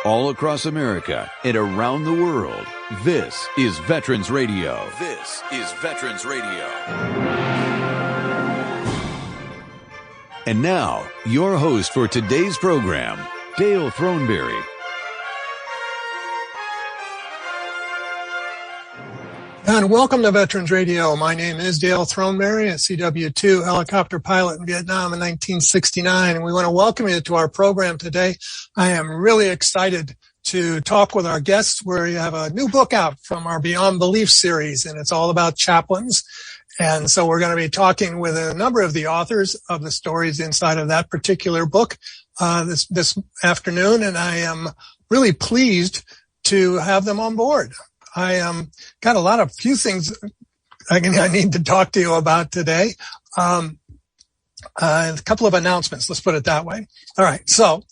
all across America and around the world. This is Veterans Radio. This is Veterans Radio. And now, your host for today's program, Dale Throneberry. And welcome to Veterans Radio. My name is Dale Throneberry, a CW2 helicopter pilot in Vietnam in 1969, and we want to welcome you to our program today. I am really excited to talk with our guests. We have a new book out from our Beyond Belief series, and it's all about chaplains. And so we're going to be talking with a number of the authors of the stories inside of that particular book this afternoon, and I am really pleased to have them on board. I got a few things I need to talk to you about today. A couple of announcements, let's put it that way. All right, so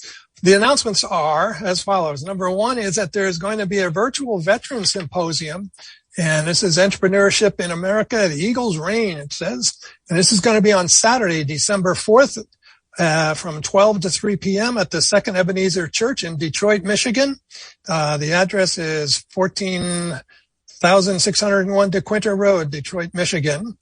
the announcements are as follows. Number one is that there is going to be a virtual veteran symposium, and this is Entrepreneurship in America at Eagles Reign, it says. And this is going to be on Saturday, December 4th, from 12 to 3 p.m. at the Second Ebenezer Church in Detroit, Michigan. The address is 14,601 DeQuinter Road, Detroit, Michigan.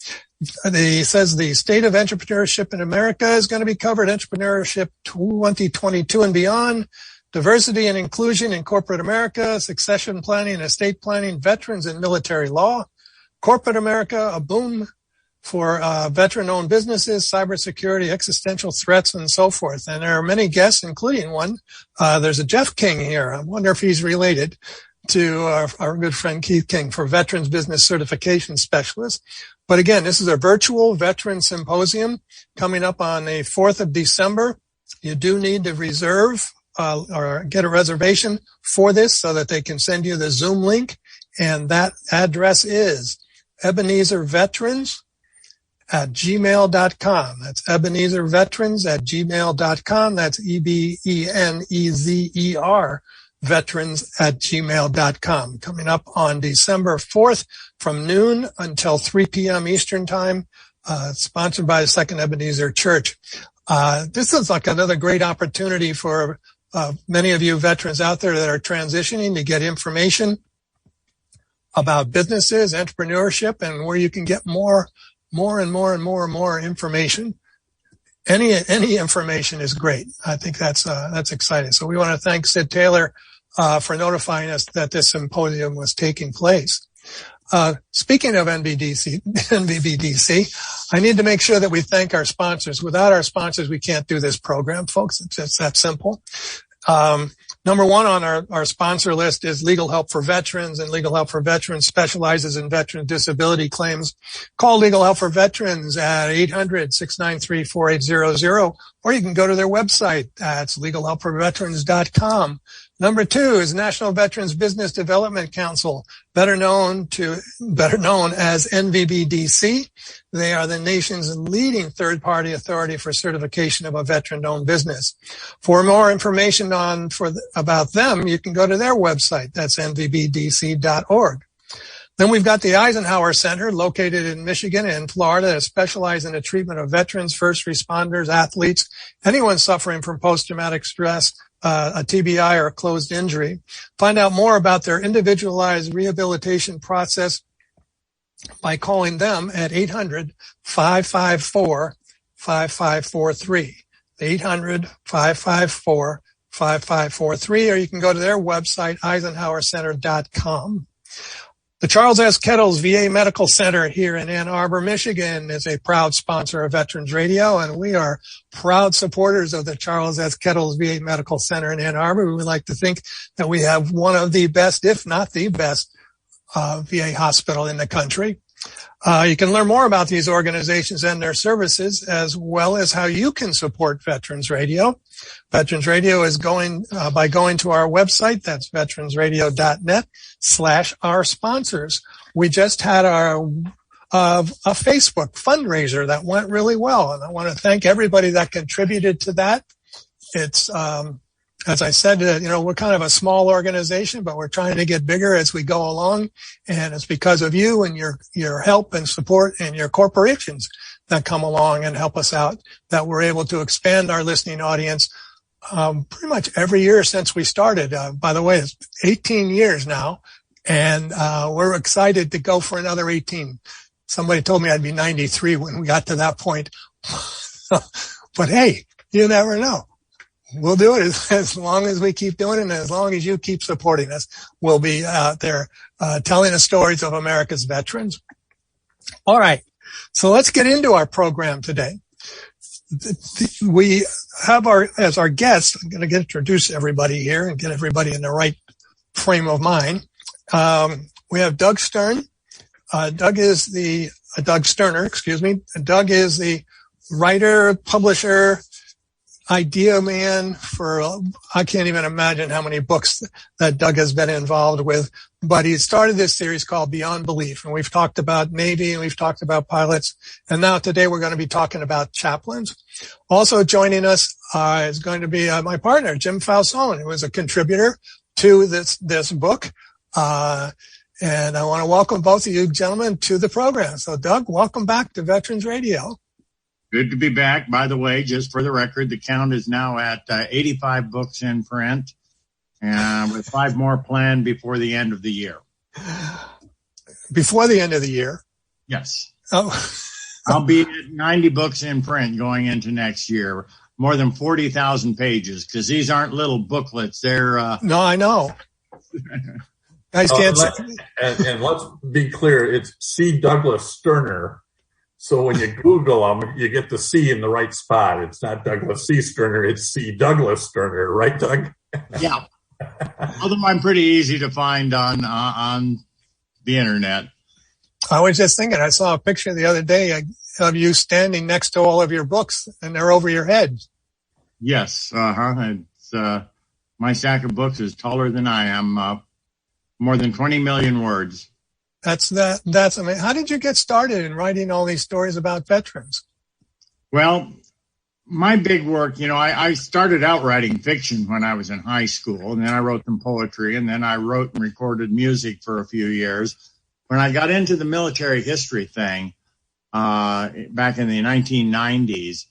It says the state of entrepreneurship in America is going to be covered. Entrepreneurship 2022 and beyond. Diversity and inclusion in corporate America, succession planning and estate planning, veterans and military law, corporate America, a boom for veteran-owned businesses, cybersecurity, existential threats, and so forth. And there are many guests, including one. There's a Jeff King here. I wonder if he's related to our good friend Keith King for Veterans Business Certification Specialist. But again, this is a virtual veteran symposium coming up on the 4th of December. You do need to reserve or get a reservation for this so that they can send you the Zoom link. And that address is EbenezerVeterans@gmail.com. That's EbenezerVeterans@gmail.com. That's EBENEZER veterans@gmail.com. Coming up on December 4th from noon until 3 p.m. Eastern Time, sponsored by the Second Ebenezer Church. This is like another great opportunity for many of you veterans out there that are transitioning to get information about businesses, entrepreneurship, and where you can get more information. Any information is great. I think that's exciting. So we want to thank Sid Taylor for notifying us that this symposium was taking place. Speaking of NBBDC, I need to make sure that we thank our sponsors. Without our sponsors, we can't do this program, folks. It's just that simple. Number one on our sponsor list is Legal Help for Veterans, and Legal Help for Veterans specializes in veteran disability claims. Call Legal Help for Veterans at 800-693-4800, or you can go to their website. That's legalhelpforveterans.com. Number two is National Veterans Business Development Council, better known as NVBDC. They are the nation's leading third-party authority for certification of a veteran-owned business. For more information about them, you can go to their website. That's nvbdc.org. Then we've got the Eisenhower Center, located in Michigan and Florida, that specializes in the treatment of veterans, first responders, athletes, anyone suffering from post-traumatic stress, a TBI or a closed injury. Find out more about their individualized rehabilitation process by calling them at 800-554-5543. 800-554-5543, or you can go to their website, eisenhowercenter.com. The Charles S. Kettles VA Medical Center here in Ann Arbor, Michigan is a proud sponsor of Veterans Radio, and we are proud supporters of the Charles S. Kettles VA Medical Center in Ann Arbor. We would like to think that we have one of the best, if not the best, VA hospital in the country. You can learn more about these organizations and their services, as well as how you can support Veterans Radio. Veterans Radio is by going to our website. That's veteransradio.net/our sponsors. We just had a Facebook fundraiser that went really well, and I want to thank everybody that contributed to that. It's as I said, we're kind of a small organization, but we're trying to get bigger as we go along. And it's because of you and your help and support and your corporations that come along and help us out that we're able to expand our listening audience pretty much every year since we started. By the way, it's 18 years now, and we're excited to go for another 18. Somebody told me I'd be 93 when we got to that point. But hey, you never know. We'll do it as long as we keep doing it, and as long as you keep supporting us. We'll be out there telling the stories of America's veterans. All right, so let's get into our program today. We have as our guest, I'm going to introduce everybody here and get everybody in the right frame of mind. We have Doug Stern. Doug Sterner, excuse me. Doug is the writer, publisher, idea man for, I can't even imagine how many books that Doug has been involved with, but he started this series called Beyond Belief, and we've talked about Navy and we've talked about pilots, and now today we're going to be talking about chaplains. Also joining us is going to be my partner, Jim Falzone, who is a contributor to this book, and I want to welcome both of you gentlemen to the program. So Doug, welcome back to Veterans Radio. Good to be back. By the way, just for the record, the count is now at 85 books in print, and with 5 more planned before the end of the year. Before the end of the year? Yes. Oh. I'll be at 90 books in print going into next year, more than 40,000 pages, because these aren't little booklets. They're No, I know. Guys can't say. And let's be clear, it's C. Douglas Sterner. So when you Google them, you get the C in the right spot. It's not Douglas C. Sterner, it's C. Douglas Sterner, right, Doug? Yeah. Although I'm pretty easy to find on the internet. I was just thinking, I saw a picture the other day of you standing next to all of your books, and they're over your head. Yes. It's my stack of books is taller than I am, more than 20 million words. That's amazing. How did you get started in writing all these stories about veterans? Well, my big work, I started out writing fiction when I was in high school, and then I wrote some poetry, and then I wrote and recorded music for a few years. When I got into the military history thing, back in the 1990s,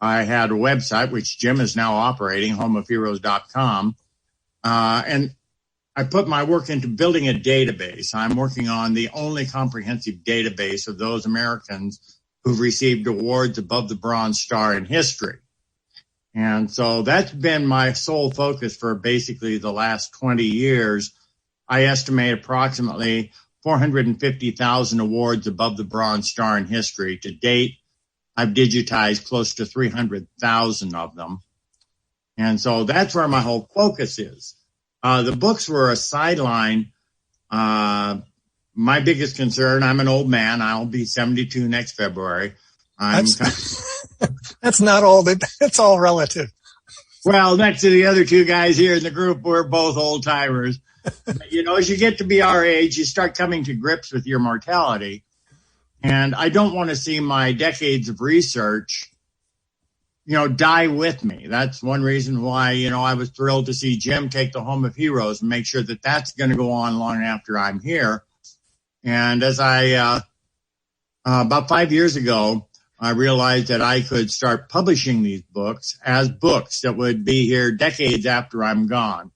I had a website, which Jim is now operating, homeofheroes.com, and I put my work into building a database. I'm working on the only comprehensive database of those Americans who've received awards above the Bronze Star in history. And so that's been my sole focus for basically the last 20 years. I estimate approximately 450,000 awards above the Bronze Star in history. To date, I've digitized close to 300,000 of them. And so that's where my whole focus is. The books were a sideline. My biggest concern, I'm an old man. I'll be 72 next February. That's not old. It's all relative. Well, next to the other two guys here in the group, we're both old timers. As you get to be our age, you start coming to grips with your mortality. And I don't want to see my decades of research die with me. That's one reason why, I was thrilled to see Jim take the Home of Heroes and make sure that that's going to go on long after I'm here. And as about 5 years ago, I realized that I could start publishing these books as books that would be here decades after I'm gone.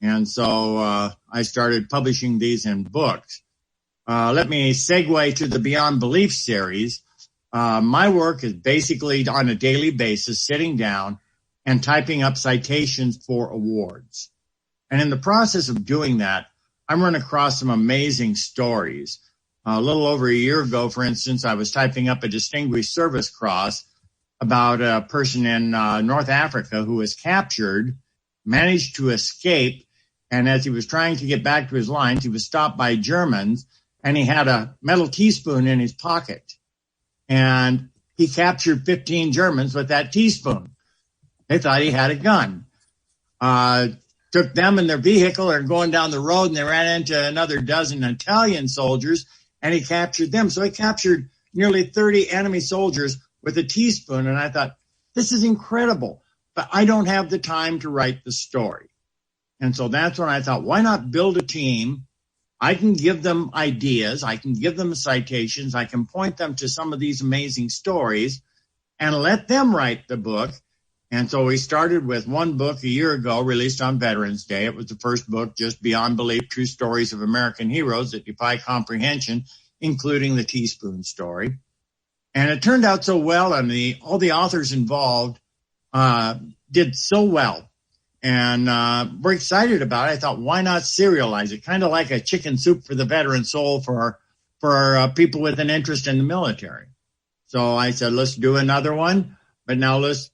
And so I started publishing these in books. Let me segue to the Beyond Belief series. My work is basically on a daily basis, sitting down and typing up citations for awards. And in the process of doing that, I run across some amazing stories. A little over a year ago, for instance, I was typing up a Distinguished Service Cross about a person in North Africa who was captured, managed to escape, and as he was trying to get back to his lines, he was stopped by Germans, and he had a metal teaspoon in his pocket. And he captured 15 Germans with that teaspoon. They thought he had a gun. Took them in their vehicle and going down the road, and they ran into another dozen Italian soldiers, and he captured them. So he captured nearly 30 enemy soldiers with a teaspoon. And I thought, this is incredible, but I don't have the time to write the story. And so that's when I thought, why not build a team? I can give them ideas. I can give them citations. I can point them to some of these amazing stories and let them write the book. And so we started with one book a year ago, released on Veterans Day. It was the first book, just Beyond Belief, True Stories of American Heroes that Defy Comprehension, including the teaspoon story. And it turned out so well, and all the authors involved did so well. And we're excited about it. I thought, why not serialize it? Kind of like a chicken soup for the veteran soul for people with an interest in the military. So I said, let's do another one, but now let's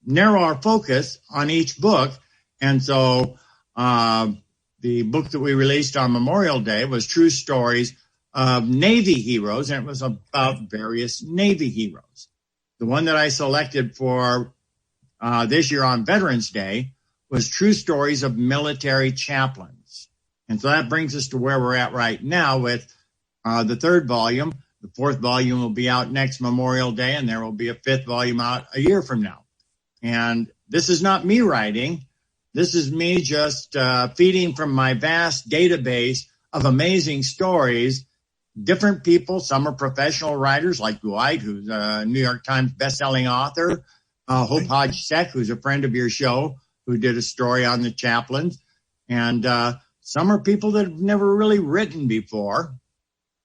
narrow our focus on each book. And so the book that we released on Memorial Day was True Stories of Navy Heroes, and it was about various Navy heroes. The one that I selected for this year on Veterans Day was True Stories of Military Chaplains. And so that brings us to where we're at right now with the third volume. The fourth volume will be out next Memorial Day, and there will be a fifth volume out a year from now. And this is not me writing. This is me just feeding from my vast database of amazing stories. Different people, some are professional writers like Dwight, who's a New York Times bestselling author. Hope Hodge-Seck, who's a friend of your show, who did a story on the Chaplains. And some are people that have never really written before.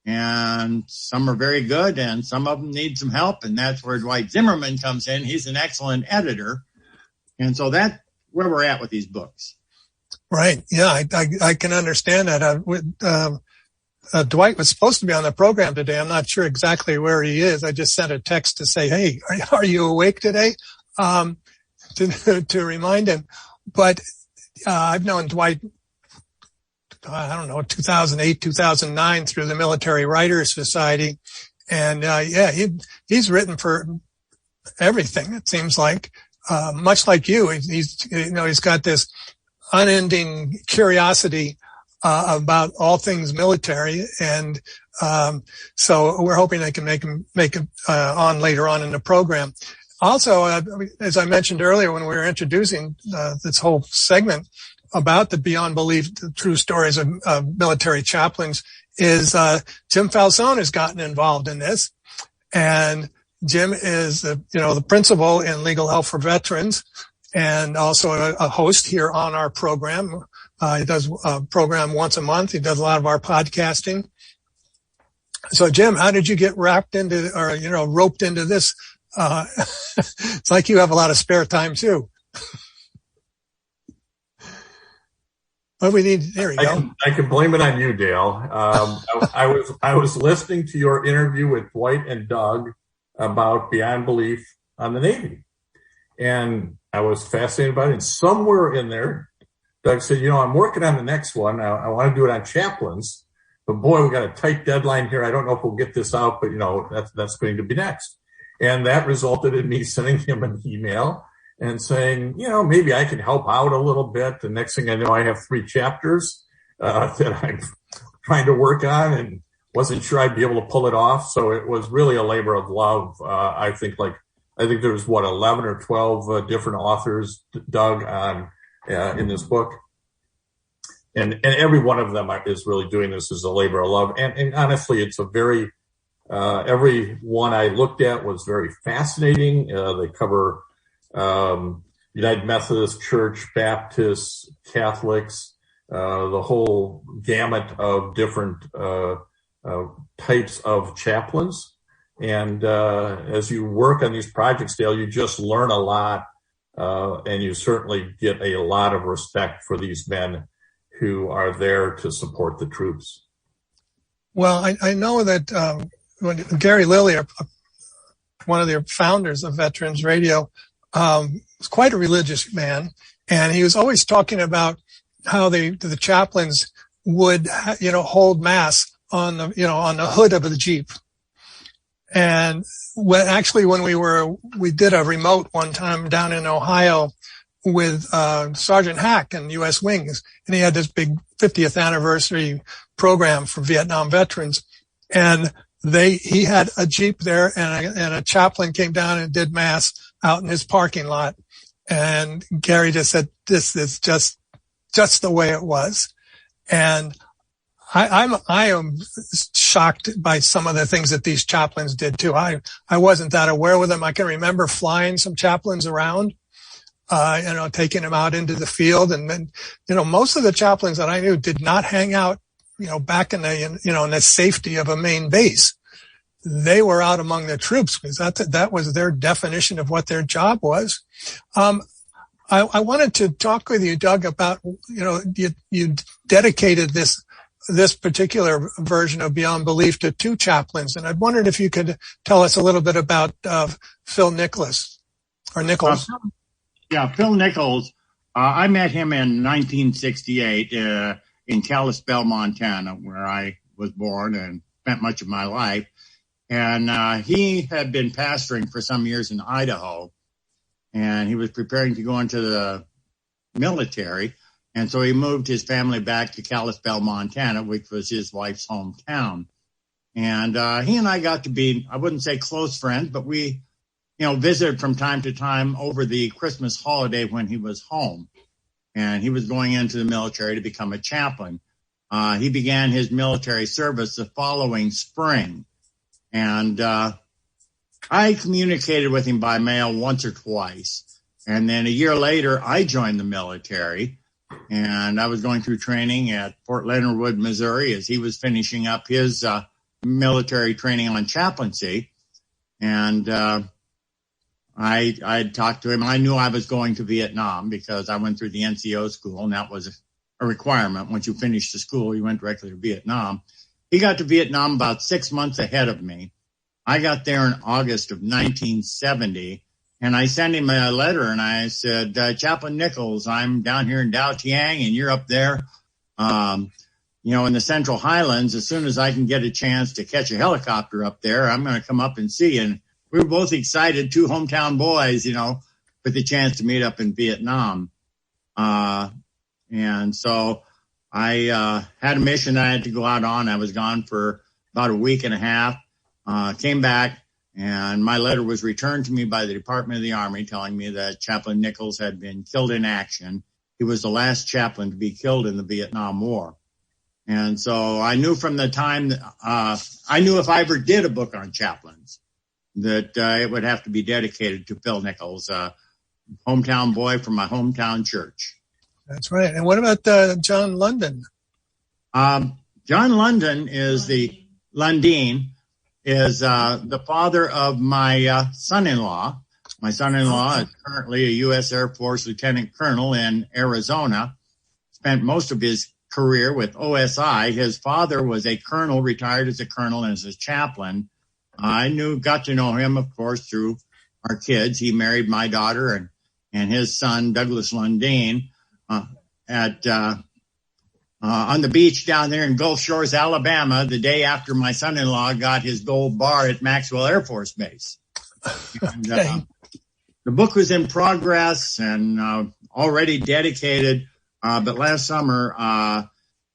And some are very good, and some of them need some help, and that's where Dwight Zimmerman comes in. He's an excellent editor. And so that's where we're at with these books. Right. Yeah, I can understand that. Dwight was supposed to be on the program today. I'm not sure exactly where he is. I just sent a text to say, hey, are you awake today? To remind him. But I've known Dwight, I don't know, 2008, 2009 through the Military Writers Society. And, he's written for everything, it seems like, much like you. He's got this unending curiosity, about all things military. And, so we're hoping I can make him on later on in the program. Also, as I mentioned earlier, when we were introducing, this whole segment, about the Beyond Belief, the True Stories of Military Chaplains, is Jim Falzone has gotten involved in this. And Jim is the principal in Legal Help for Veterans, and also a host here on our program. He does a program once a month. He does a lot of our podcasting. So Jim, how did you get roped into this? It's like you have a lot of spare time too. What we need, there you go. I can blame it on you, Dale. I was listening to your interview with Dwight and Doug about Beyond Belief on the Navy, and I was fascinated by it. And somewhere in there, Doug said, I'm working on the next one. I want to do it on Chaplains, but boy, we got a tight deadline here. I don't know if we'll get this out, but that's going to be next. And that resulted in me sending him an email and saying, maybe I can help out a little bit. The next thing I know, I have 3 chapters that I'm trying to work on, and wasn't sure I'd be able to pull it off. So it was really a labor of love. I think there's 11 or 12 different authors, Doug, in this book. And every one of them is really doing this as a labor of love. And honestly, it's a very, every one I looked at was very fascinating. They cover United Methodist Church, Baptists, Catholics, the whole gamut of different types of chaplains. And as you work on these projects, Dale, you just learn a lot, and you certainly get a lot of respect for these men who are there to support the troops. Well, I know that when Gary Lilly, one of the founders of Veterans Radio, was quite a religious man, and he was always talking about how the chaplains would, hold mass on the hood of the Jeep. And when we did a remote one time down in Ohio with Sergeant Hack and U.S. Wings, and he had this big 50th anniversary program for Vietnam veterans, and he had a Jeep there, and a chaplain came down and did mass out in his parking lot. And Gary just said, this is just the way it was. And I am shocked by some of the things that these chaplains did too. I wasn't that aware with them. I can remember flying some chaplains around, taking them out into the field. And then, most of the chaplains that I knew did not hang out, back in the, in the safety of a main base. They were out among the troops because that was their definition of what their job was. I wanted to talk with you, Doug, about, you dedicated this particular version of Beyond Belief to two chaplains. And I wondered if you could tell us a little bit about Phil Nichols. Phil Nichols. I met him in 1968 in Kalispell, Montana, where I was born and spent much of my life. And he had been pastoring for some years in Idaho, and he was preparing to go into the military. And so he moved his family back to Kalispell, Montana, which was his wife's hometown. And he and I got to be, I wouldn't say close friends, but we, visited from time to time over the Christmas holiday when he was home. And he was going into the military to become a chaplain. He began his military service the following spring. And I communicated with him by mail once or twice. And then a year later, I joined the military. And I was going through training at Fort Leonard Wood, Missouri, as he was finishing up his military training on chaplaincy. And I talked to him. I knew I was going to Vietnam because I went through the NCO school, and that was a requirement. Once you finished the school, you went directly to Vietnam. He got to Vietnam about 6 months ahead of me. I got there in August of 1970, and I sent him a letter, and I said, Chaplain Nichols, I'm down here in Dao Tiang, and you're up there, in the Central Highlands. As soon as I can get a chance to catch a helicopter up there, I'm going to come up and see you. And we were both excited, two hometown boys, with the chance to meet up in Vietnam. And so I had a mission I had to go out on. I was gone for about a week and a half, came back, and my letter was returned to me by the Department of the Army telling me that Chaplain Nichols had been killed in action. He was the last chaplain to be killed in the Vietnam War. And so I knew from the time, I knew if I ever did a book on chaplains, that it would have to be dedicated to Phil Nichols, hometown boy from my hometown church. That's right. And what about John London? John London is Lundeen is the father of my son-in-law. My son-in-law is currently a U.S. Air Force lieutenant colonel in Arizona. Spent most of his career with OSI. His father was a colonel, retired as a colonel and as a chaplain. I got to know him, of course, through our kids. He married my daughter and his son, Douglas Lundeen, on the beach down there in Gulf Shores, Alabama, the day after my son-in-law got his gold bar at Maxwell Air Force Base. And, the book was in progress and already dedicated, but last summer,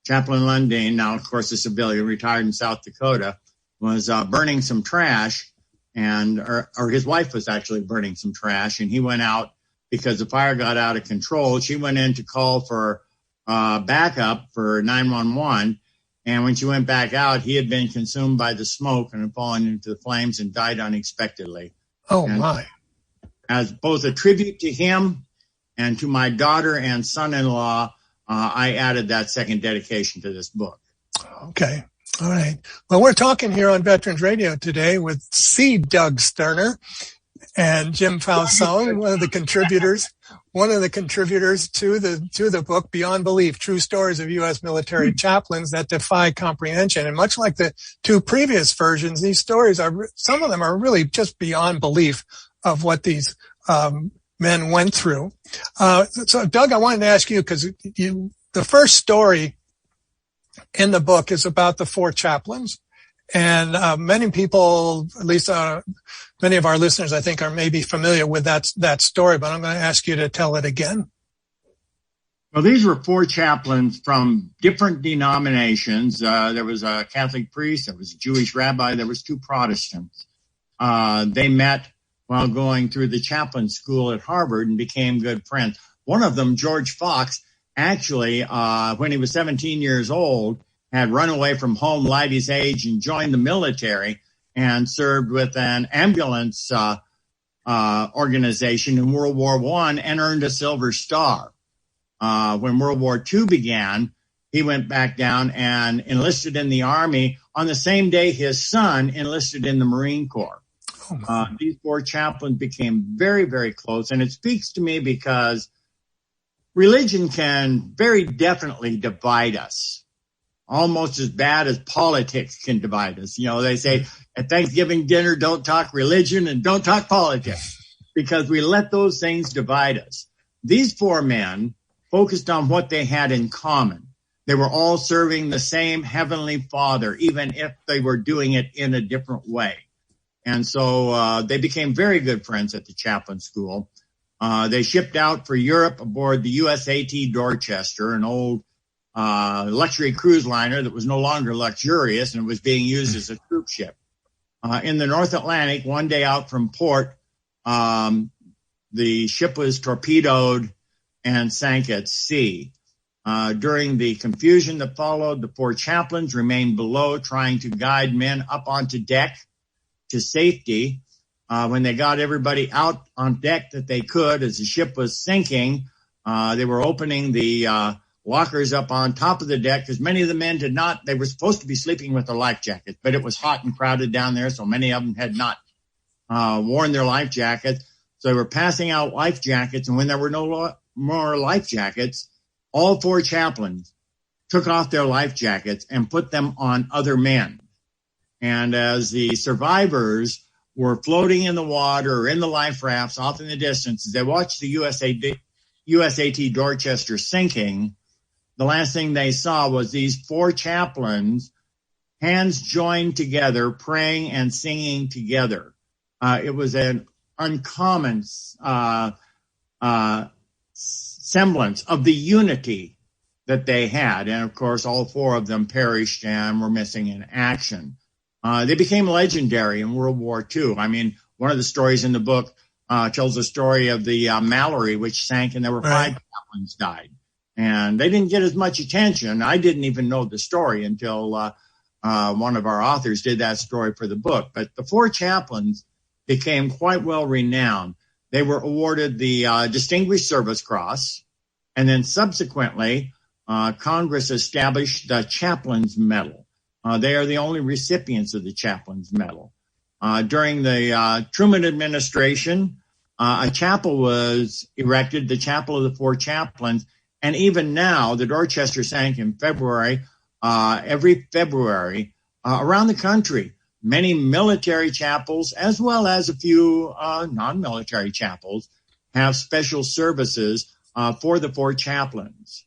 Chaplain Lundeen, now, of course, a civilian, retired in South Dakota, was burning some trash, or his wife was actually burning some trash, and he went out because the fire got out of control. She went in to call for backup for 911, and when she went back out, he had been consumed by the smoke and had fallen into the flames and died unexpectedly. Oh, my. As both a tribute to him and to my daughter and son-in-law, I added that second dedication to this book. Okay. All right. Well, we're talking here on Veterans Radio today with C. Doug Sterner and Jim Falzone, one of the contributors to the book Beyond Belief: True Stories of U.S. Military Chaplains That Defy Comprehension. And much like the two previous versions, these stories some of them are really just beyond belief of what these men went through. So, Doug, I wanted to ask you, because the first story in the book is about the four chaplains. And many people, at least many of our listeners, I think, are maybe familiar with that story, but I'm going to ask you to tell it again. Well, these were four chaplains from different denominations. There was a Catholic priest, there was a Jewish rabbi, there was two Protestants. They met while going through the chaplain school at Harvard and became good friends. One of them, George Fox, actually, when he was 17 years old, had run away from home, lied his age, and joined the military and served with an ambulance organization in World War I and earned a Silver Star. When World War II began, he went back down and enlisted in the Army on the same day his son enlisted in the Marine Corps. These four chaplains became very, very close. And it speaks to me because religion can very definitely divide us, almost as bad as politics can divide us. You know, they say at Thanksgiving dinner, don't talk religion and don't talk politics, because we let those things divide us. These four men focused on what they had in common. They were all serving the same Heavenly Father, even if they were doing it in a different way. And so they became very good friends at the chaplain school. They shipped out for Europe aboard the USAT Dorchester, an old luxury cruise liner that was no longer luxurious and was being used as a troop ship. In the North Atlantic, one day out from port, the ship was torpedoed and sank at sea. During the confusion that followed, the four chaplains remained below, trying to guide men up onto deck to safety. When they got everybody out on deck that they could, as the ship was sinking, they were opening the lockers up on top of the deck, because many of the men did not. They were supposed to be sleeping with their life jackets, but it was hot and crowded down there, so many of them had not worn their life jackets. So they were passing out life jackets, and when there were no more life jackets, all four chaplains took off their life jackets and put them on other men. And as the survivors were floating in the water or in the life rafts off in the distance, as they watched the USAT Dorchester sinking, the last thing they saw was these four chaplains, hands joined together, praying and singing together. It was an uncommon semblance of the unity that they had. And of course, all four of them perished and were missing in action. They became legendary in World War II. I mean, one of the stories in the book tells the story of the Mallory, which sank, and there were 5 chaplains died. And they didn't get as much attention. I didn't even know the story until one of our authors did that story for the book. But the 4 chaplains became quite well renowned. They were awarded the Distinguished Service Cross, and then subsequently, Congress established the Chaplains Medal. They are the only recipients of the Chaplains Medal. During the Truman administration, a chapel was erected, the Chapel of the 4 Chaplains, and even now, the Dorchester sank in February. Every February, around the country, many military chapels, as well as a few non-military chapels, have special services for the 4 chaplains.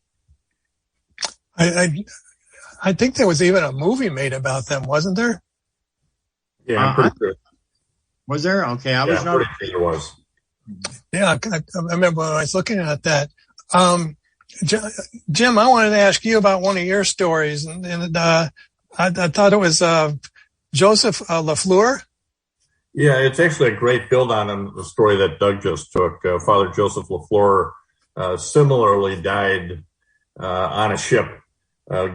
I think there was even a movie made about them, wasn't there? Yeah, I'm pretty sure. Was there? Okay, I was not. Pretty sure there was. Yeah, I remember when I was looking at that. Jim, I wanted to ask you about one of your stories, and I thought it was Joseph Lafleur. Yeah, it's actually a great build on the story that Doug just took. Father Joseph Lafleur similarly died on a ship,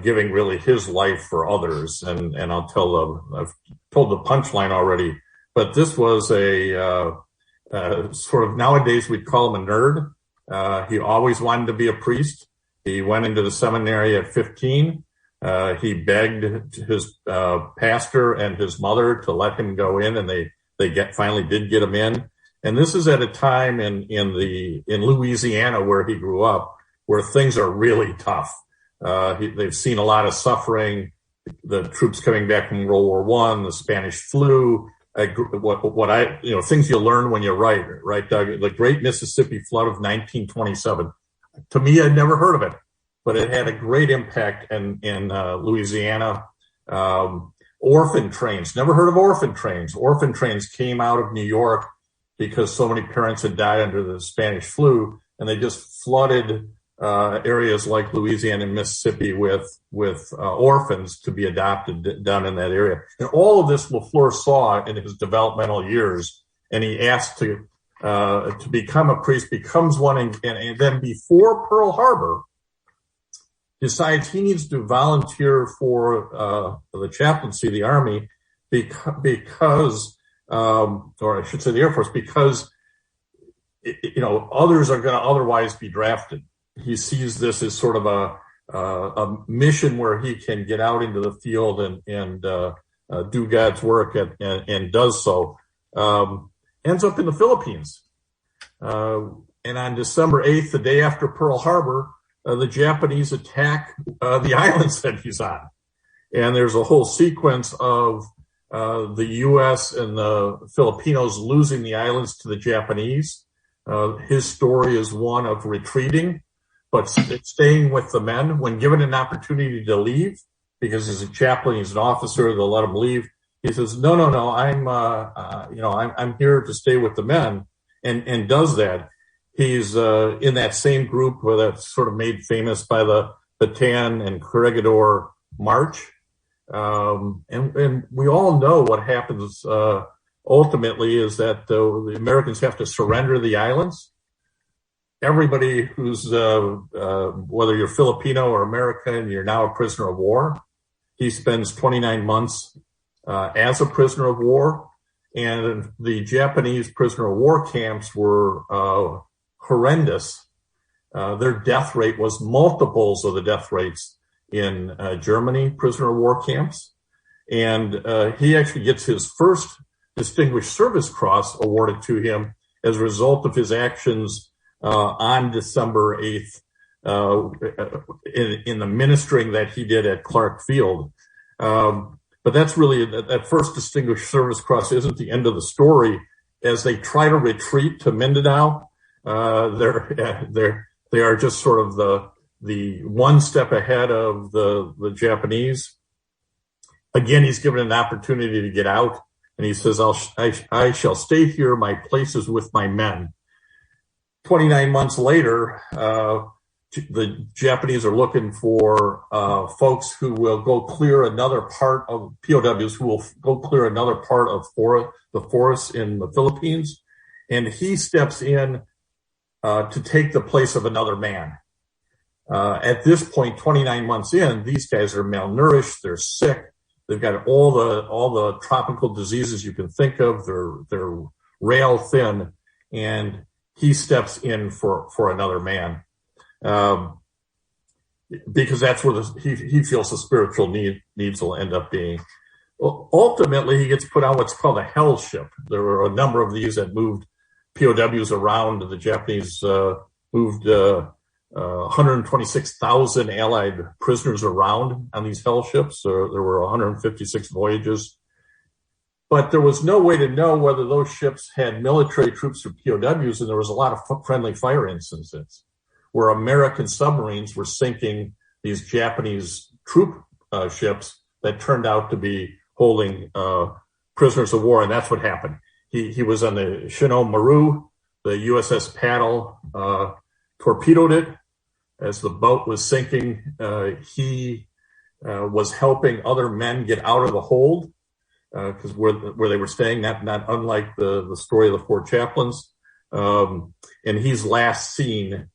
giving really his life for others. And I've told the punchline already, but this was a sort of, nowadays we'd call him a nerd. He always wanted to be a priest. He went into the seminary at 15. He begged his pastor and his mother to let him go in, and they finally did get him in. And this is at a time in Louisiana, where he grew up, where things are really tough. They've seen a lot of suffering, the troops coming back from World War I, the Spanish flu, things you learn when you write, right, Doug? The Great Mississippi Flood of 1927. To me, I'd never heard of it, but it had a great impact in Louisiana. Orphan trains, never heard of orphan trains. Orphan trains came out of New York because so many parents had died under the Spanish flu, and they just flooded areas like Louisiana and Mississippi with orphans to be adopted down in that area. And all of this Lafleur saw in his developmental years, and he asked to become a priest, becomes one, and then before Pearl Harbor, decides he needs to volunteer for the chaplaincy of the Army because or I should say the Air Force, because others are going to otherwise be drafted. He sees this as sort of a mission where he can get out into the field and do God's work and does so. Ends up in the Philippines. And on December 8th, the day after Pearl Harbor, the Japanese attack the islands that he's on. And there's a whole sequence of the U.S. and the Filipinos losing the islands to the Japanese. His story is one of retreating, but staying with the men. When given an opportunity to leave, because he's a chaplain, he's an officer, they'll let him leave. He says, no, I'm here to stay with the men, and does that. He's in that same group that's sort of made famous by the Bataan and Corregidor March. And we all know what happens ultimately is that the Americans have to surrender the islands. Everybody who's, whether you're Filipino or American, you're now a prisoner of war. He spends 29 months as a prisoner of war. And the Japanese prisoner of war camps were horrendous. Their death rate was multiples of the death rates in Germany prisoner of war camps. And he actually gets his first Distinguished Service Cross awarded to him as a result of his actions on December 8th in the ministering that he did at Clark Field. But that's really, that first Distinguished Service Cross isn't the end of the story. As they try to retreat to Mindanao, they are just sort of the one step ahead of the Japanese. Again, he's given an opportunity to get out, and he says, I shall stay here. My place is with my men. 29 months later, the Japanese are looking for folks who will go clear another part of POWs who will go clear another part of the forests in the Philippines. And he steps in to take the place of another man. At this point, 29 months in, these guys are malnourished. They're sick. They've got all the tropical diseases you can think of. They're rail thin, and he steps in for another man. Because that's where he feels the spiritual needs will end up being. Well, ultimately, he gets put on what's called a hell ship. There were a number of these that moved POWs around. The Japanese moved 126,000 Allied prisoners around on these hell ships. There were 156 voyages. But there was no way to know whether those ships had military troops or POWs, and there was a lot of friendly fire instances where American submarines were sinking these Japanese troop ships that turned out to be holding prisoners of war, and that's what happened. He was on the Shino Maru, the USS Paddle torpedoed it. As the boat was sinking, he was helping other men get out of the hold, because where they were staying, not unlike the story of the four chaplains. And he's last seen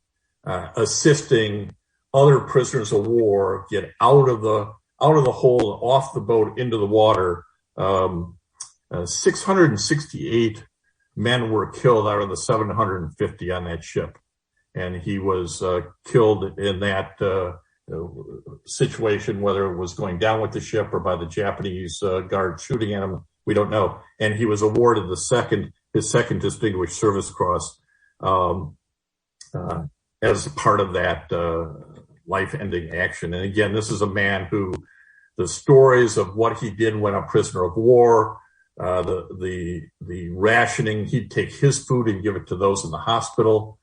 assisting other prisoners of war get out of the hold, off the boat, into the water. 668 men were killed out of the 750 on that ship. And he was killed in that situation, whether it was going down with the ship or by the Japanese guard shooting at him, we don't know. And he was awarded his second Distinguished Service Cross as part of that life-ending action. And again, this is a man who the stories of what he did when a prisoner of war, the rationing, he'd take his food and give it to those in the hospital.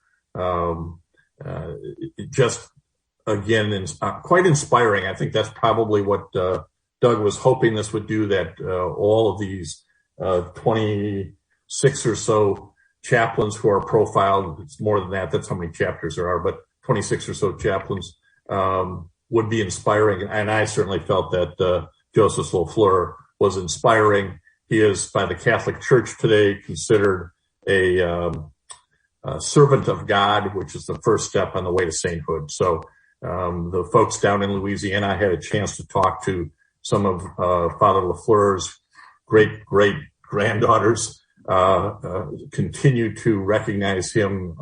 Just again, quite inspiring. I think that's probably what Doug was hoping this would do, that all of these 26 or so chaplains who are profiled, it's more than that, that's how many chapters there are, but 26 or so chaplains would be inspiring. And I certainly felt that Joseph Lafleur was inspiring. He is, by the Catholic Church today, considered a servant of God, which is the first step on the way to sainthood. So the folks down in Louisiana, I had a chance to talk to some of Father Lafleur's great granddaughters continue to recognize him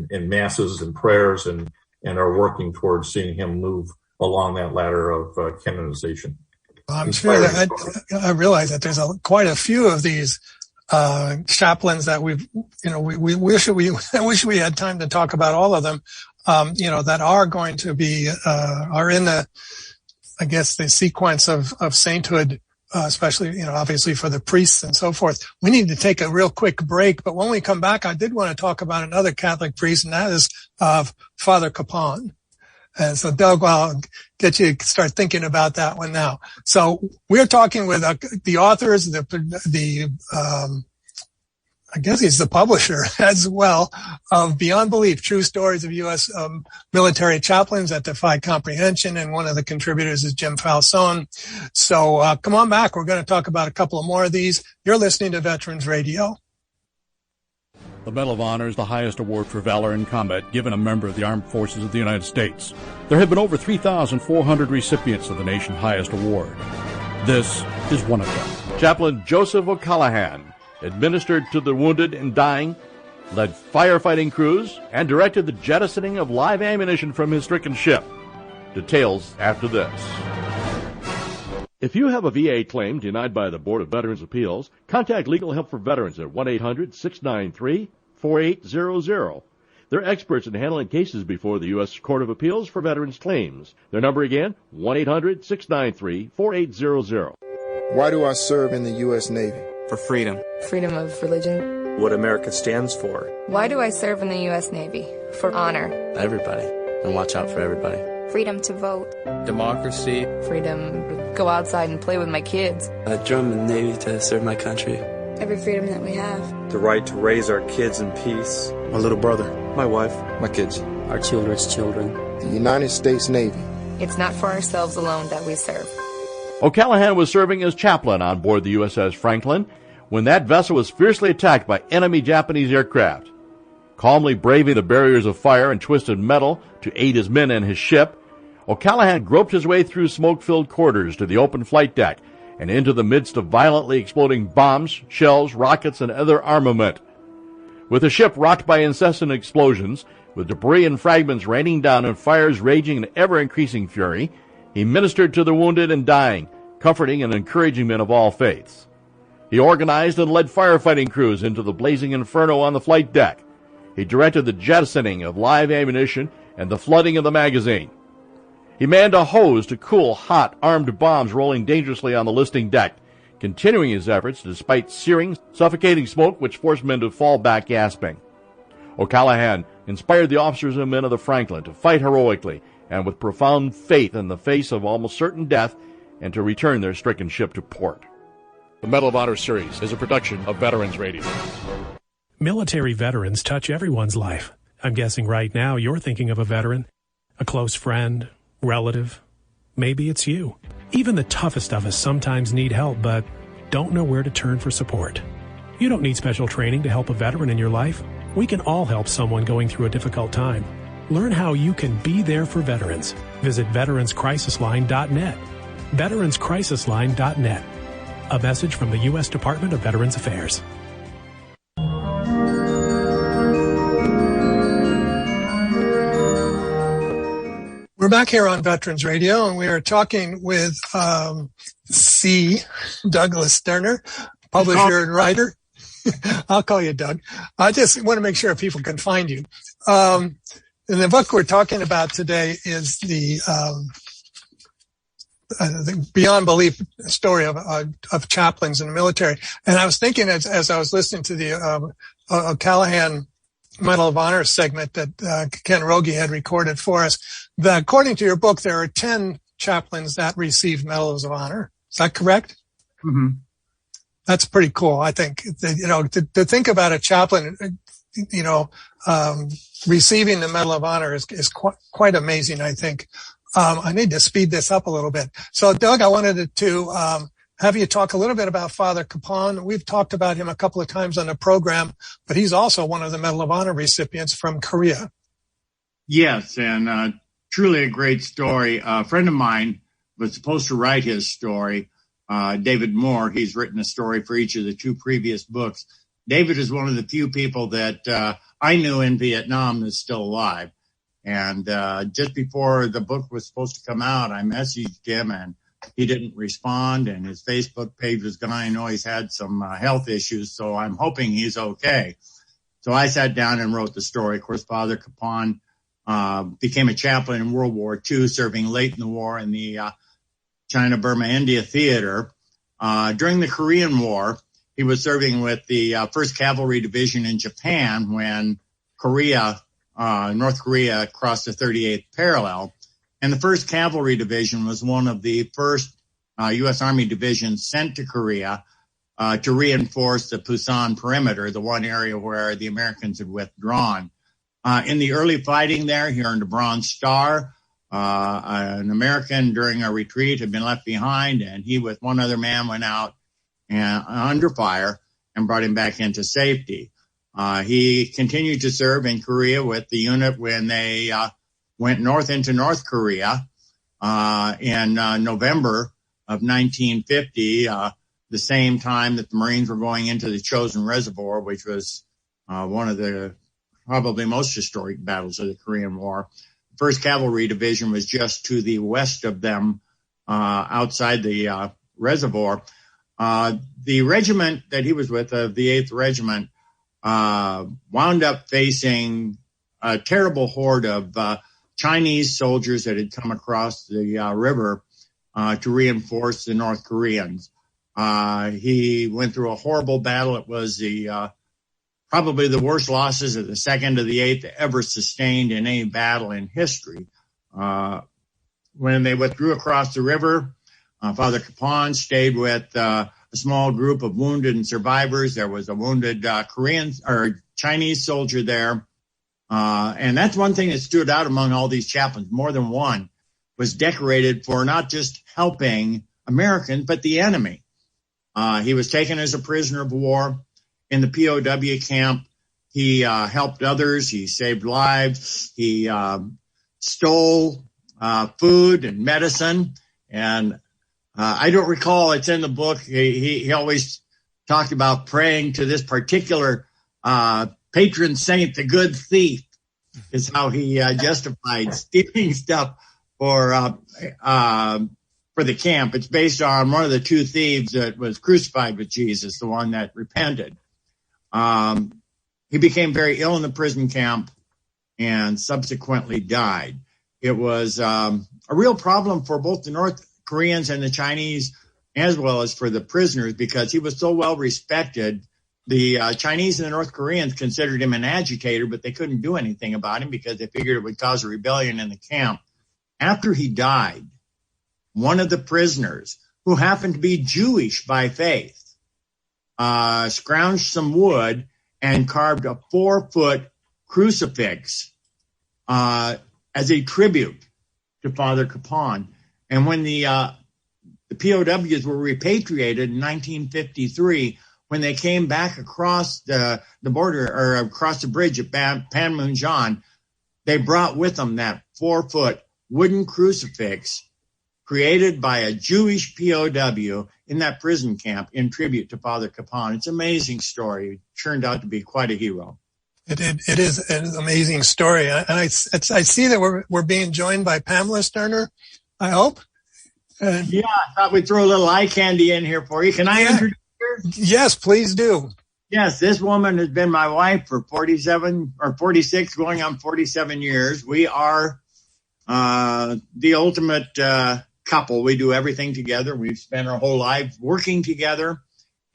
in masses and prayers and are working towards seeing him move along that ladder of canonization. I'm sure that I realize that there's quite a few of these chaplains that we wish we had time to talk about all of them, that are going to be, are in the sequence of sainthood, especially, obviously for the priests and so forth. We need to take a real quick break, but when we come back, I did want to talk about another Catholic priest, and that is, Father Capon. And so, Doug, I'll get you to start thinking about that one now. So we're talking with the authors, I guess he's the publisher as well, of Beyond Belief, True Stories of U.S. Military Chaplains that Defy Comprehension. And one of the contributors is Jim Falsone. So come on back. We're going to talk about a couple of more of these. You're listening to Veterans Radio. The Medal of Honor is the highest award for valor in combat given a member of the Armed Forces of the United States. There have been over 3,400 recipients of the nation's highest award. This is one of them. Chaplain Joseph O'Callaghan administered to the wounded and dying, led firefighting crews, and directed the jettisoning of live ammunition from his stricken ship. Details after this. If you have a VA claim denied by the Board of Veterans' Appeals, contact Legal Help for Veterans at 1-800-693-4800. They're experts in handling cases before the U.S. Court of Appeals for Veterans Claims. Their number again, 1-800-693-4800. Why do I serve in the U.S. Navy? For freedom. Freedom of religion. What America stands for. Why do I serve in the U.S. Navy? For honor. Everybody. And watch out for everybody. Freedom to vote. Democracy. Freedom to go outside and play with my kids. I joined the Navy to serve my country. Every freedom that we have. The right to raise our kids in peace. My little brother. My wife. My kids. Our children's children. The United States Navy. It's not for ourselves alone that we serve. O'Callaghan was serving as chaplain on board the USS Franklin when that vessel was fiercely attacked by enemy Japanese aircraft. Calmly braving the barriers of fire and twisted metal to aid his men and his ship, O'Callaghan groped his way through smoke-filled quarters to the open flight deck and into the midst of violently exploding bombs, shells, rockets, and other armament. With the ship rocked by incessant explosions, with debris and fragments raining down and fires raging in ever-increasing fury, he ministered to the wounded and dying, comforting and encouraging men of all faiths. He organized and led firefighting crews into the blazing inferno on the flight deck. He directed the jettisoning of live ammunition and the flooding of the magazine. He manned a hose to cool hot, armed bombs rolling dangerously on the listing deck, continuing his efforts despite searing, suffocating smoke which forced men to fall back gasping. O'Callaghan inspired the officers and men of the Franklin to fight heroically and with profound faith in the face of almost certain death and to return their stricken ship to port. The Medal of Honor series is a production of Veterans Radio. Military veterans touch everyone's life. I'm guessing right now you're thinking of a veteran, a close friend, relative. Maybe it's you. Even the toughest of us sometimes need help, but don't know where to turn for support. You don't need special training to help a veteran in your life. We can all help someone going through a difficult time. Learn how you can be there for veterans. Visit veteranscrisisline.net. veteranscrisisline.net. A message from the U.S. Department of Veterans Affairs. We're back here on Veterans Radio, and we are talking with C. Douglas Sterner, publisher and writer. I'll call you Doug. I just want to make sure people can find you. And the book we're talking about today is the Beyond Belief story of chaplains in the military. And I was thinking as I was listening to the O'Callaghan Medal of Honor segment that Ken Rogie had recorded for us, that according to your book, there are 10 chaplains that received Medals of Honor. Is that correct? Mm-hmm. That's pretty cool. I think, to think about a chaplain, receiving the Medal of Honor is quite amazing, I think. I need to speed this up a little bit. So, Doug, I wanted to have you talk a little bit about Father Capon. We've talked about him a couple of times on the program, but he's also one of the Medal of Honor recipients from Korea. Yes, and truly a great story. A friend of mine was supposed to write his story, David Moore. He's written a story for each of the two previous books. David is one of the few people that I knew in Vietnam that's still alive. And just before the book was supposed to come out, I messaged him and he didn't respond. And his Facebook page was gone. I know he's had some health issues, so I'm hoping he's okay. So I sat down and wrote the story. Of course, Father Capon became a chaplain in World War II, serving late in the war in the China, Burma, India theater. During the Korean War, he was serving with the 1st Cavalry Division in Japan when North Korea crossed the 38th parallel. And the 1st Cavalry Division was one of the first U.S. Army divisions sent to Korea to reinforce the Pusan perimeter, the one area where the Americans had withdrawn. In the early fighting there, he earned a Bronze Star. An American during a retreat had been left behind, and he with one other man went out and under fire and brought him back into safety. He continued to serve in Korea with the unit when they went north into North Korea in November of 1950, the same time that the Marines were going into the Chosin Reservoir, which was one of the probably most historic battles of the Korean War. 1st Cavalry Division was just to the west of them, outside the reservoir. The regiment that he was with, the 8th Regiment, wound up facing a terrible horde of Chinese soldiers that had come across the river to reinforce the North Koreans. He went through a horrible battle. It was probably the worst losses of the 2nd of the 8th ever sustained in any battle in history. When they withdrew across the river, Father Capon stayed with a small group of wounded and survivors. There was a wounded Chinese soldier there. And that's one thing that stood out among all these chaplains. More than one was decorated for not just helping Americans, but the enemy. He was taken as a prisoner of war in the POW camp. He helped others. He saved lives. He stole food and medicine. And I don't recall, it's in the book, he always talked about praying to this particular patron saint, the good thief, is how he justified stealing stuff for the camp. It's based on one of the 2 thieves that was crucified with Jesus, the one that repented. He became very ill in the prison camp and subsequently died. It was a real problem for both the North Koreans and the Chinese, as well as for the prisoners, because he was so well respected. The Chinese and the North Koreans considered him an agitator, but they couldn't do anything about him because they figured it would cause a rebellion in the camp. After he died, one of the prisoners, who happened to be Jewish by faith, scrounged some wood and carved a 4-foot crucifix as a tribute to Father Capon. And when the POWs were repatriated in 1953, when they came back across the border or across the bridge at Panmunjom, they brought with them that 4-foot wooden crucifix created by a Jewish POW in that prison camp in tribute to Father Capon. It's an amazing story. It turned out to be quite a hero. It is an amazing story. And I see that we're being joined by Pamela Sterner, I hope. Yeah, I thought we'd throw a little eye candy in here for you. Can I introduce her? Yes, please do. Yes, this woman has been my wife for 46, going on 47 years. We are the ultimate couple. We do everything together. We've spent our whole lives working together.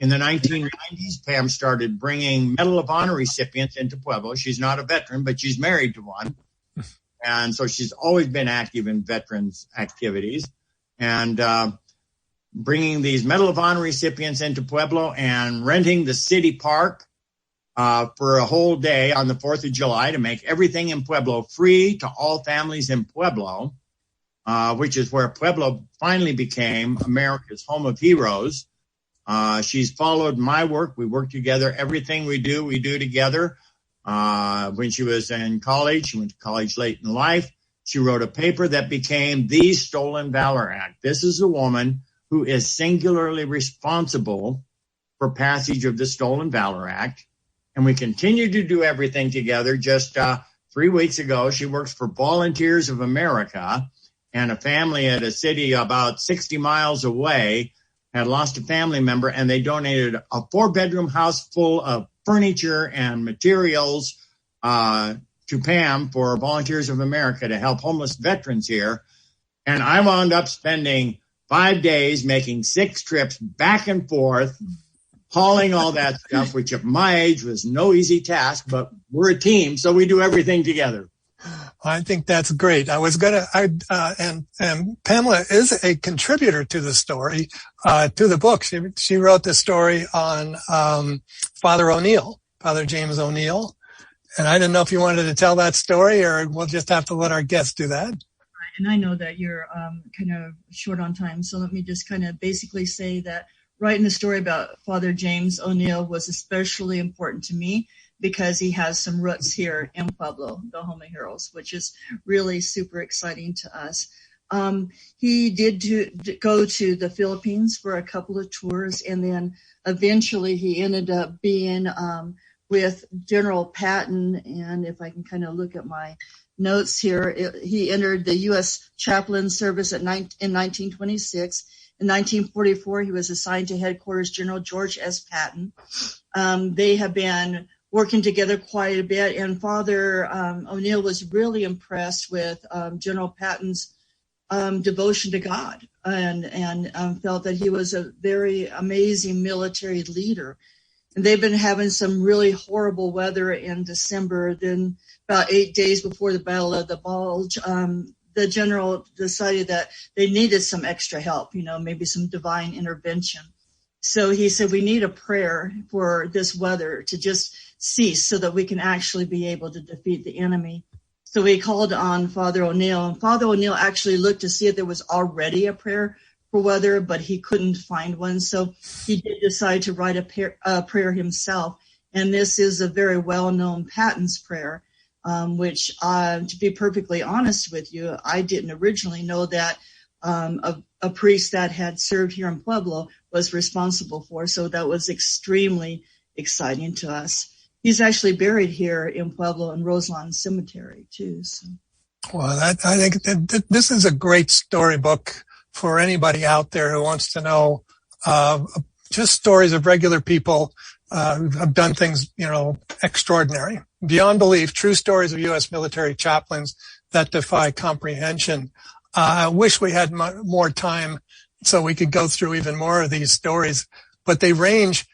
In the 1990s, Pam started bringing Medal of Honor recipients into Pueblo. She's not a veteran, but she's married to one. And so she's always been active in veterans activities. And bringing these Medal of Honor recipients into Pueblo and renting the city park for a whole day on the 4th of July to make everything in Pueblo free to all families in Pueblo, which is where Pueblo finally became America's home of heroes. She's followed my work. We work together. Everything we do together. When she was in college, she went to college late in life. She wrote a paper that became the Stolen Valor Act. This is a woman who is singularly responsible for passage of the Stolen Valor Act. And we continue to do everything together. Just 3 weeks ago, she works for Volunteers of America, and a family at a city about 60 miles away had lost a family member, and they donated a 4-bedroom house full of furniture and materials to Pam for Volunteers of America to help homeless veterans here. And I wound up spending 5 days making 6 trips back and forth, hauling all that stuff, which at my age was no easy task, but we're a team, so we do everything together. I think that's great. I was going to, and Pamela is a contributor to the story, to the book. She wrote the story on, Father James O'Neill. And I didn't know if you wanted to tell that story, or we'll just have to let our guests do that. And I know that you're, kind of short on time. So let me just kind of basically say that writing the story about Father James O'Neill was especially important to me, because he has some roots here in Pueblo, the Home of Heroes, which is really super exciting to us. He did go to the Philippines for a couple of tours, and then eventually he ended up being with General Patton. And if I can kind of look at my notes here, he entered the U.S. Chaplains service in 1926. In 1944, he was assigned to Headquarters General George S. Patton. They have been working together quite a bit, and Father O'Neill was really impressed with General Patton's devotion to God, and felt that he was a very amazing military leader. And they've been having some really horrible weather in December. Then about 8 days before the Battle of the Bulge, the general decided that they needed some extra help, maybe some divine intervention. So he said, we need a prayer for this weather to just cease so that we can actually be able to defeat the enemy. So he called on Father O'Neill, and Father O'Neill actually looked to see if there was already a prayer for weather, but he couldn't find one. So he did decide to write a prayer himself. And this is a very well-known Patton's prayer, which, to be perfectly honest with you, I didn't originally know that a priest that had served here in Pueblo was responsible for. So that was extremely exciting to us. He's actually buried here in Pueblo in Roselawn Cemetery too. So. Well, I think that this is a great storybook for anybody out there who wants to know just stories of regular people who have done things, extraordinary, beyond belief, true stories of U.S. military chaplains that defy comprehension. I wish we had more time so we could go through even more of these stories, but they range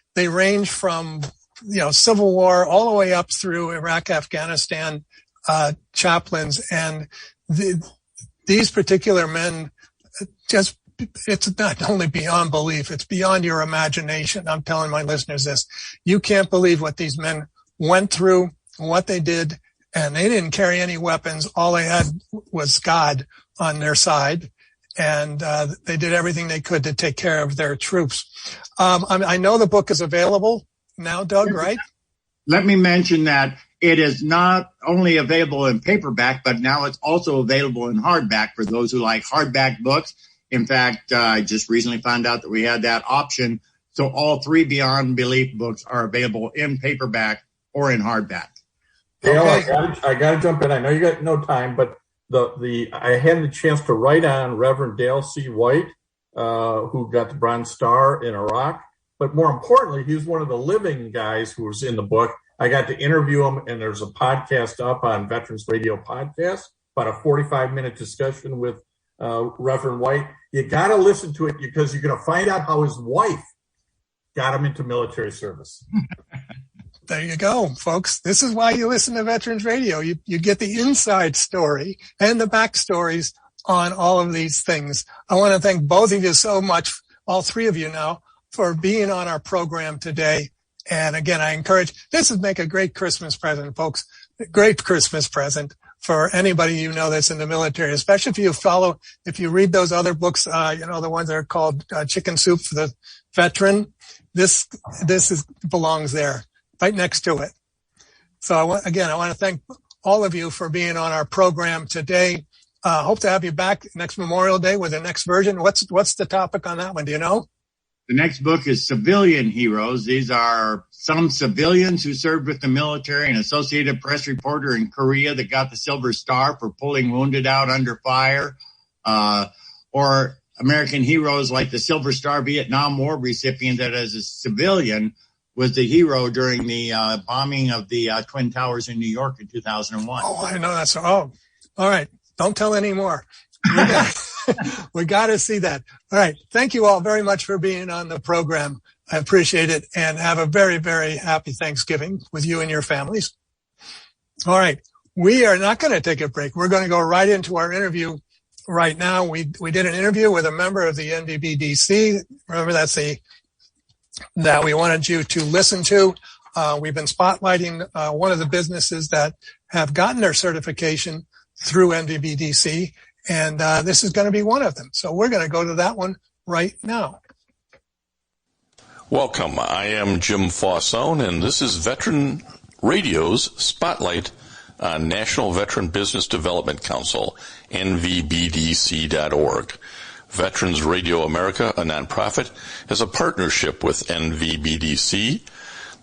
from, Civil War all the way up through Iraq, Afghanistan, chaplains. And these particular men, it's not only beyond belief, it's beyond your imagination. I'm telling my listeners this. You can't believe what these men went through, what they did, and they didn't carry any weapons. All they had was God on their side, and they did everything they could to take care of their troops. I know the book is available now, Doug, right? Let me mention that it is not only available in paperback, but now it's also available in hardback for those who like hardback books. In fact, I just recently found out that we had that option. So all 3 Beyond Belief books are available in paperback or in hardback. Dale, okay. I got to jump in. I know you got no time, but I had the chance to write on Reverend Dale C. White, who got the Bronze Star in Iraq. But more importantly, he's one of the living guys who was in the book. I got to interview him, and there's a podcast up on Veterans Radio Podcast, about a 45-minute discussion with Reverend White. You got to listen to it because you're going to find out how his wife got him into military service. There you go, folks. This is why you listen to Veterans Radio. You get the inside story and the backstories on all of these things. I want to thank both of you so much, all 3 of you now, for being on our program today. And again, I encourage, this would make a great Christmas present, folks. A great Christmas present for anybody that's in the military, especially if you read those other books, the ones that are called Chicken Soup for the Veteran. This belongs there, right next to it. So I want to thank all of you for being on our program today. Hope to have you back next Memorial Day with the next version. What's the topic on that one? Do you know? The next book is Civilian Heroes. These are some civilians who served with the military, an Associated Press reporter in Korea that got the Silver Star for pulling wounded out under fire, or American heroes like the Silver Star Vietnam War recipient that as a civilian was the hero during the bombing of the Twin Towers in New York in 2001. Oh, I know that's, all right. Don't tell any more. We got to see that. All right. Thank you all very much for being on the program. I appreciate it, and have a very, very happy Thanksgiving with you and your families. All right. We are not going to take a break. We're going to go right into our interview right now. We did an interview with a member of the NVBDC. Remember, that we wanted you to listen to. We've been spotlighting one of the businesses that have gotten their certification through NVBDC, and this is going to be one of them. So we're going to go to that one right now. Welcome. I am Jim Fossone, and this is Veteran Radio's Spotlight on National Veteran Business Development Council, NVBDC.org. Veterans Radio America, a nonprofit, has a partnership with NVBDC.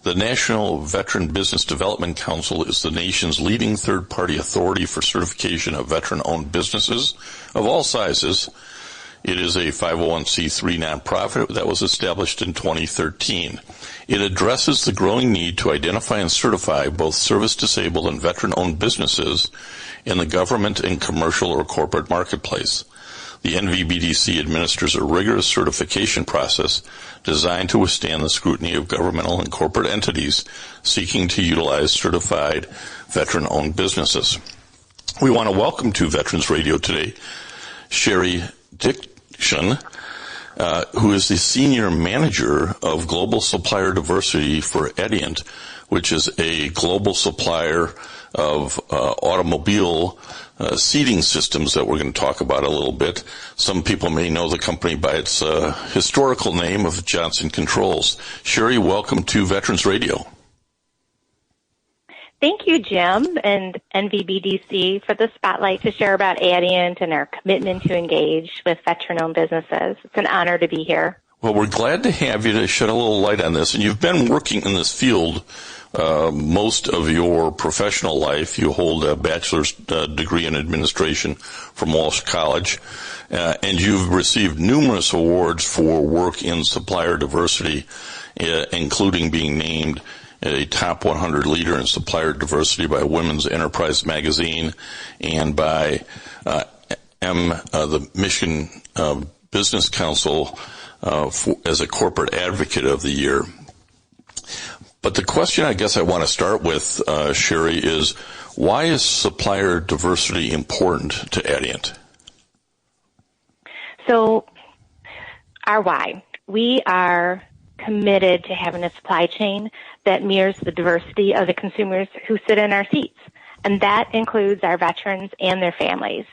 The National Veteran Business Development Council is the nation's leading third-party authority for certification of veteran-owned businesses of all sizes. It is a 501c3 nonprofit that was established in 2013. It addresses the growing need to identify and certify both service-disabled and veteran-owned businesses in the government and commercial or corporate marketplace. The NVBDC administers a rigorous certification process designed to withstand the scrutiny of governmental and corporate entities seeking to utilize certified veteran-owned businesses. We want to welcome to Veterans Radio today Sherry Diccion, who is the Senior Manager of Global Supplier Diversity for Adient, which is a global supplier of automobile seating systems that we're going to talk about a little bit. Some people may know the company by its historical name of Johnson Controls. Sherry, welcome to Veterans Radio. Thank you, Jim, and NVBDC for the spotlight to share about Adient and our commitment to engage with veteran-owned businesses. It's an honor to be here. Well, we're glad to have you to shed a little light on this. And you've been working in this field most of your professional life. You hold a bachelor's degree in administration from Walsh College, and you've received numerous awards for work in supplier diversity, including being named a top 100 leader in supplier diversity by Women's Enterprise magazine and by the Michigan Business Council as a corporate advocate of the year. But the question I guess I want to start with, Sherry, is why is supplier diversity important to Adient? So, our why. We are committed to having a supply chain that mirrors the diversity of the consumers who sit in our seats, and that includes our veterans and their families.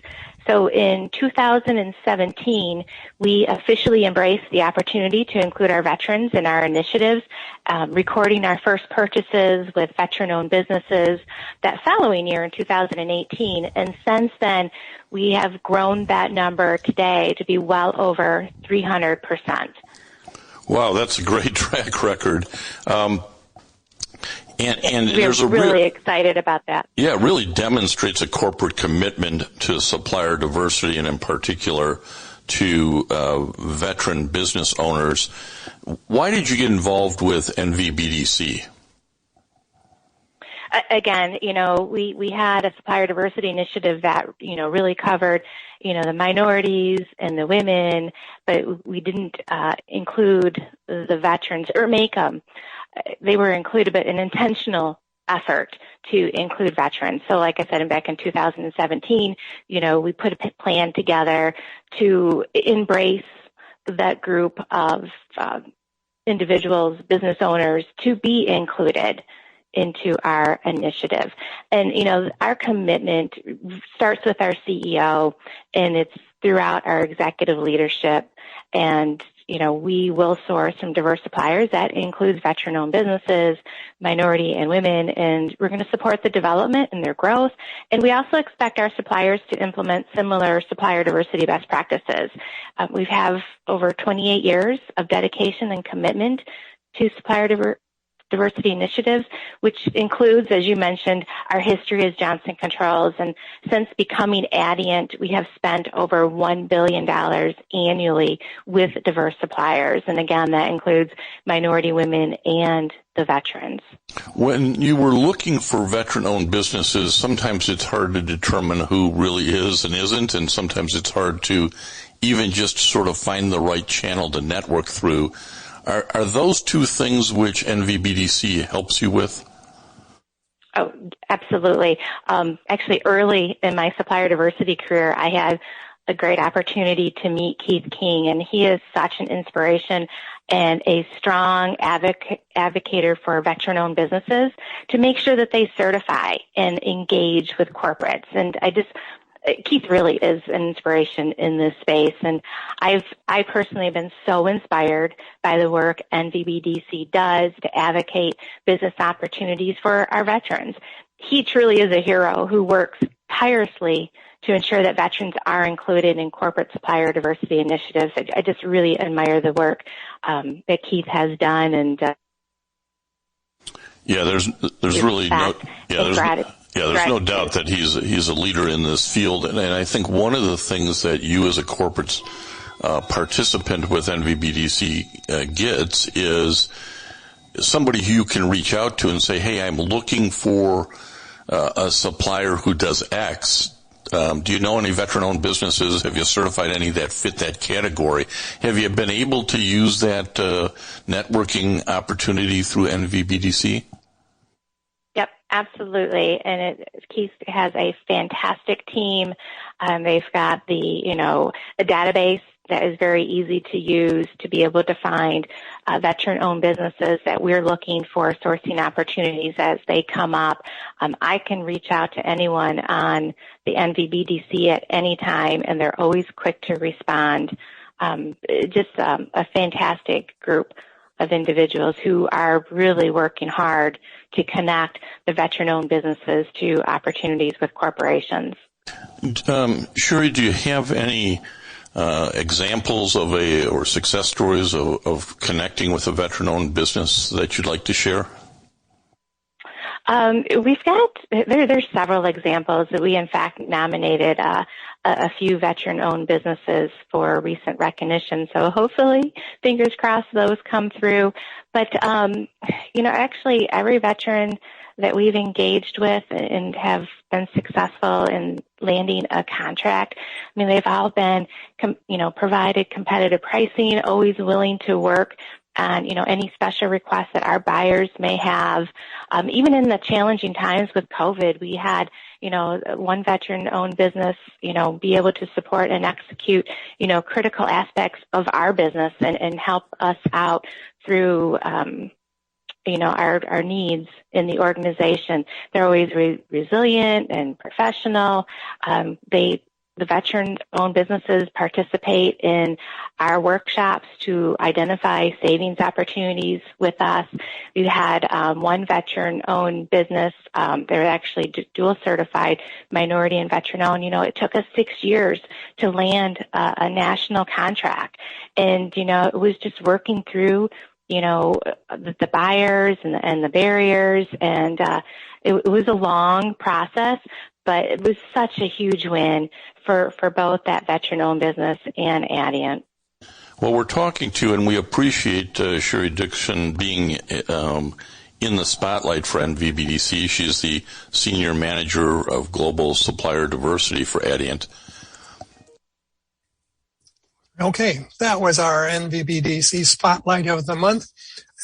So in 2017, we officially embraced the opportunity to include our veterans in our initiatives, recording our first purchases with veteran-owned businesses that following year in 2018. And since then, we have grown that number today to be well over 300%. Wow, that's a great track record. And we're really excited about that. Yeah, it really demonstrates a corporate commitment to supplier diversity and in particular to veteran business owners. Why did you get involved with NVBDC? Again, we had a supplier diversity initiative that, really covered, the minorities and the women, but we didn't include the veterans or make them. They were included, but an intentional effort to include veterans. So like I said, back in 2017, we put a plan together to embrace that group of individuals, business owners, to be included into our initiative. And, our commitment starts with our CEO, and it's throughout our executive leadership. And, we will source from diverse suppliers. That includes veteran-owned businesses, minority and women, and we're going to support the development and their growth. And we also expect our suppliers to implement similar supplier diversity best practices. We have over 28 years of dedication and commitment to supplier diversity initiatives, which includes, as you mentioned, our history as Johnson Controls. And since becoming Adient, we have spent over $1 billion annually with diverse suppliers. And again, that includes minority, women, and the veterans. When you were looking for veteran-owned businesses, sometimes it's hard to determine who really is and isn't, and sometimes it's hard to even just sort of find the right channel to network through. Are those two things which NVBDC helps you with? Oh, absolutely. Actually, early in my supplier diversity career, I had a great opportunity to meet Keith King, and he is such an inspiration and a strong advocator for veteran-owned businesses to make sure that they certify and engage with corporates. And Keith really is an inspiration in this space, and I personally have been so inspired by the work NVBDC does to advocate business opportunities for our veterans. He truly is a hero who works tirelessly to ensure that veterans are included in corporate supplier diversity initiatives. I just really admire the work that Keith has done, and there's really there's no doubt that he's a leader in this field, and I think one of the things that you as a corporate participant with NVBDC gets is somebody who you can reach out to and say, hey, I'm looking for a supplier who does X. Do you know any veteran-owned businesses? Have you certified any that fit that category? Have you been able to use that networking opportunity through NVBDC? Yep, absolutely. And Keith has a fantastic team. They've got a database that is very easy to use to be able to find veteran-owned businesses that we're looking for sourcing opportunities as they come up. I can reach out to anyone on the NVBDC at any time, and they're always quick to respond. Just a fantastic group of individuals who are really working hard to connect the veteran-owned businesses to opportunities with corporations. Sherry, do you have any examples of or success stories of connecting with a veteran-owned business that you'd like to share? We've got there's several examples that we in fact nominated a few veteran-owned businesses for recent recognition. So hopefully, fingers crossed, those come through. But actually, every veteran that we've engaged with and have been successful in landing a contract, I mean, they've all been, provided competitive pricing, always willing to work on, any special requests that our buyers may have. Even in the challenging times with COVID, we had, one veteran-owned business, be able to support and execute, critical aspects of our business and help us out through, our needs in the organization. They're always resilient and professional. The veteran-owned businesses participate in our workshops to identify savings opportunities with us. We had one veteran-owned business. They're actually dual certified, minority and veteran-owned. It took us 6 years to land a national contract. And, it was just working through the buyers and the barriers, and it was a long process, but it was such a huge win for both that veteran-owned business and Adient. Well, we're talking to, and we appreciate Sherry Diccion being in the spotlight for NVBDC. She's the Senior Manager of Global Supplier Diversity for Adient. Okay, that was our NVBDC Spotlight of the Month.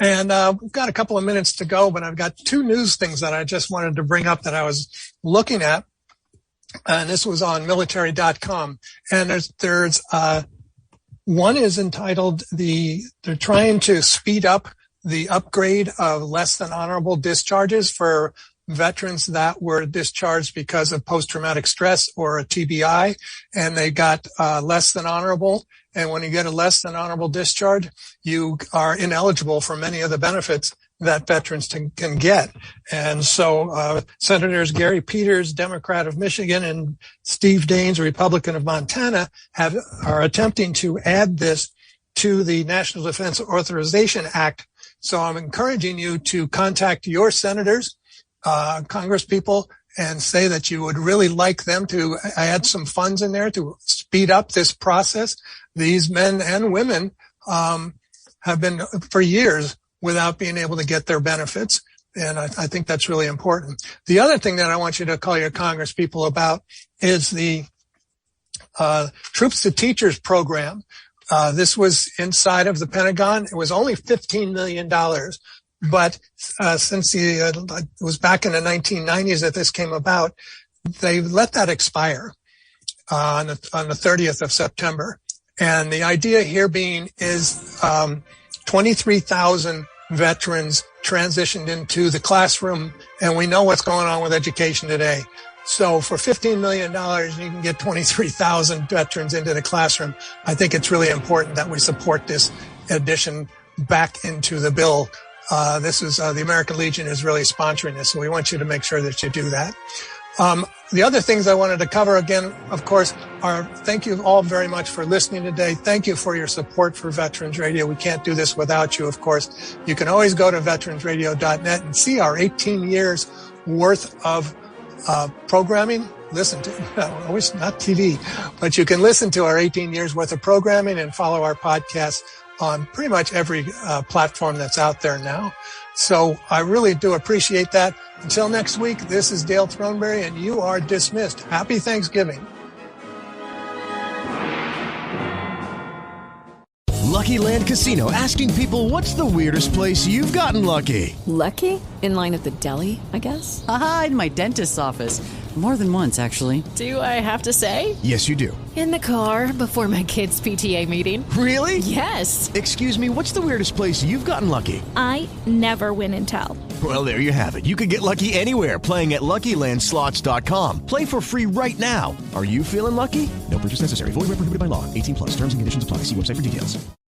And we've got a couple of minutes to go, but I've got two news things that I just wanted to bring up that I was looking at. And this was on military.com. And there's one is entitled, they're trying to speed up the upgrade of less than honorable discharges for veterans that were discharged because of post-traumatic stress or a TBI, and they got less than honorable. And when you get a less than honorable discharge, you are ineligible for many of the benefits that veterans can get. And so Senators Gary Peters, Democrat of Michigan, and Steve Daines, Republican of Montana, are attempting to add this to the National Defense Authorization Act. So I'm encouraging you to contact your senators, congresspeople, and say that you would really like them to add some funds in there to speed up this process. These men and women have been for years without being able to get their benefits. And I think that's really important. The other thing that I want you to call your congresspeople about is the Troops to Teachers program. This was inside of the Pentagon. It was only $15 million. But since it was back in the 1990s that this came about, they let that expire on the 30th of September. And the idea here being is 23,000 veterans transitioned into the classroom, and we know what's going on with education today. So for $15 million, you can get 23,000 veterans into the classroom. I think it's really important that we support this addition back into the bill. This is the American Legion is really sponsoring this, so we want you to make sure that you do that. The other things I wanted to cover again, of course, are thank you all very much for listening today. Thank you for your support for Veterans Radio. We can't do this without you, of course. You can always go to veteransradio.net and see our 18 years worth of programming. Listen to, always not TV, but you can listen to our 18 years worth of programming and follow our podcast on pretty much every platform that's out there now. So I really do appreciate that. Until next week, this is Dale Throneberry, and you are dismissed. Happy Thanksgiving. Lucky Land Casino, asking people, what's the weirdest place you've gotten lucky? Lucky? In line at the deli, I guess? Aha, in my dentist's office. More than once, actually. Do I have to say? Yes, you do. In the car before my kids' PTA meeting. Really? Yes. Excuse me, what's the weirdest place you've gotten lucky? I never win and tell. Well, there you have it. You can get lucky anywhere, playing at LuckyLandSlots.com. Play for free right now. Are you feeling lucky? No purchase necessary. Void where prohibited by law. 18+. Terms and conditions apply. See website for details.